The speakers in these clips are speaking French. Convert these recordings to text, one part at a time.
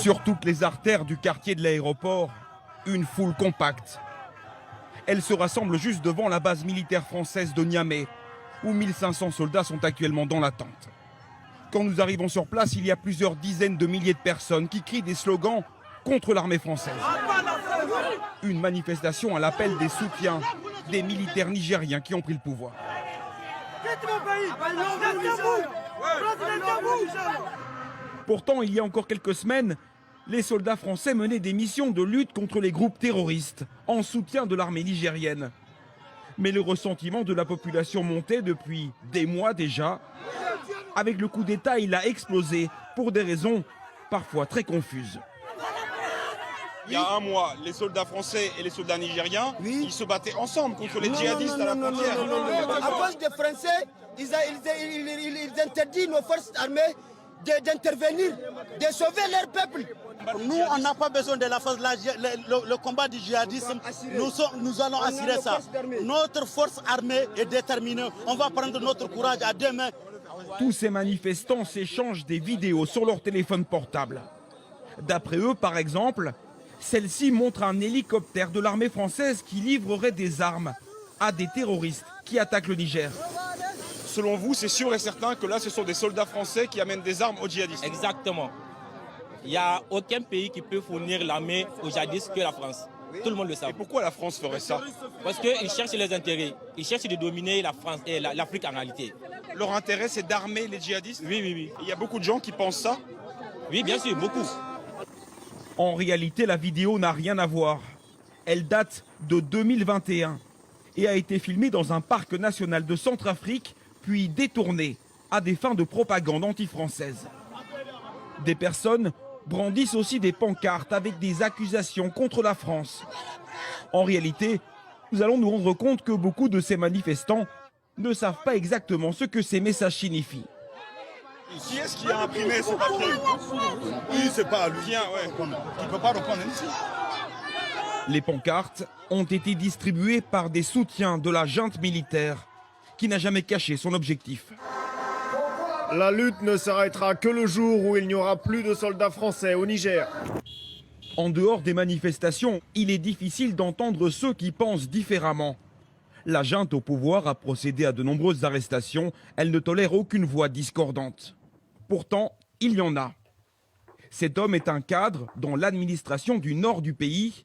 Sur toutes les artères du quartier de l'aéroport, une foule compacte. Elle se rassemble juste devant la base militaire française de Niamey, où 1500 soldats sont actuellement dans l'attente. Quand nous arrivons sur place, il y a plusieurs dizaines de milliers de personnes qui crient des slogans contre l'armée française. Une manifestation à l'appel des soutiens des militaires nigériens qui ont pris le pouvoir. Pourtant, il y a encore quelques semaines, les soldats français menaient des missions de lutte contre les groupes terroristes en soutien de l'armée nigérienne. Mais le ressentiment de la population montait depuis des mois déjà. Avec le coup d'État, il a explosé pour des raisons parfois très confuses. Il y a un mois, les soldats français et les soldats nigériens, ils se battaient ensemble contre les djihadistes à la frontière. À cause des Français, ils interdisent nos forces armées d'intervenir, de sauver leur peuple. Nous, on n'a pas besoin de la force, le combat du djihadisme, nous allons assurer ça. Notre force armée est déterminée, on va prendre notre courage à deux mains. Tous ces manifestants s'échangent des vidéos sur leur téléphone portable. D'après eux, par exemple, celle-ci montre un hélicoptère de l'armée française qui livrerait des armes à des terroristes qui attaquent le Niger. Selon vous, c'est sûr et certain que là, ce sont des soldats français qui amènent des armes aux djihadistes? Exactement. Il n'y a aucun pays qui peut fournir l'armée aux djihadistes que la France. Tout le monde le sait. Et pourquoi la France ferait ça? Parce qu'ils cherchent les intérêts. Ils cherchent de dominer la France et l'Afrique en réalité. Leur intérêt, c'est d'armer les djihadistes? Oui. Il y a beaucoup de gens qui pensent ça? Oui, bien sûr, beaucoup. En réalité, la vidéo n'a rien à voir. Elle date de 2021 et a été filmée dans un parc national de Centrafrique, puis détournée à des fins de propagande anti-française. Des personnes brandissent aussi des pancartes avec des accusations contre la France. En réalité, nous allons nous rendre compte que beaucoup de ces manifestants ne savent pas exactement ce que ces messages signifient. Qui est-ce qui a imprimé ce papier? Oui, c'est pas lui. Viens, ouais. Tu ne peux pas répondre ici. Les pancartes ont été distribuées par des soutiens de la junte militaire qui n'a jamais caché son objectif. La lutte ne s'arrêtera que le jour où il n'y aura plus de soldats français au Niger. En dehors des manifestations, il est difficile d'entendre ceux qui pensent différemment. La junte au pouvoir a procédé à de nombreuses arrestations. Elle ne tolère aucune voix discordante. Pourtant, il y en a. Cet homme est un cadre dans l'administration du nord du pays.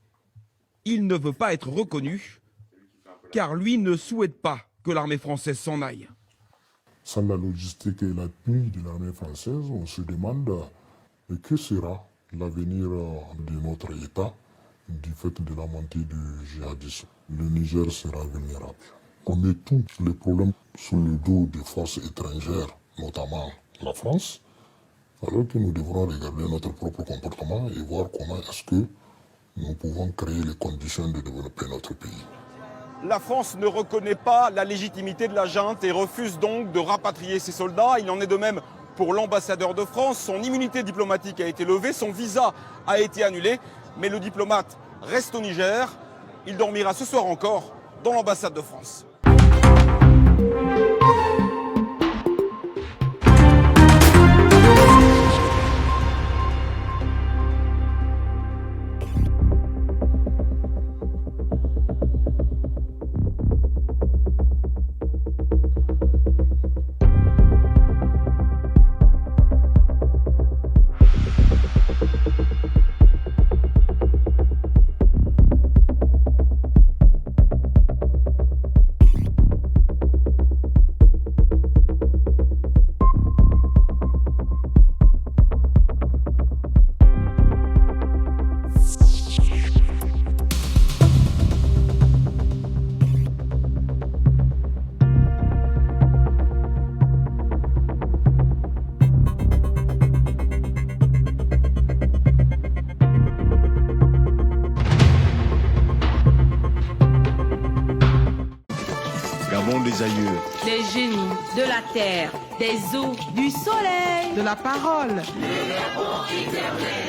Il ne veut pas être reconnu, car lui ne souhaite pas que l'armée française s'en aille. Sans la logistique et l'appui de l'armée française, on se demande que sera l'avenir de notre État du fait de la montée du djihadisme. Le Niger sera vulnérable. On met tous les problèmes sous le dos des forces étrangères, notamment la France, alors que nous devrons regarder notre propre comportement et voir comment est-ce que nous pouvons créer les conditions de développer notre pays. La France ne reconnaît pas la légitimité de la junte et refuse donc de rapatrier ses soldats. Il en est de même pour l'ambassadeur de France. Son immunité diplomatique a été levée, son visa a été annulé, mais le diplomate reste au Niger. Il dormira ce soir encore dans l'ambassade de France. Des aïeux, des génies, de la terre, des eaux, du soleil, de la parole.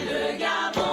Le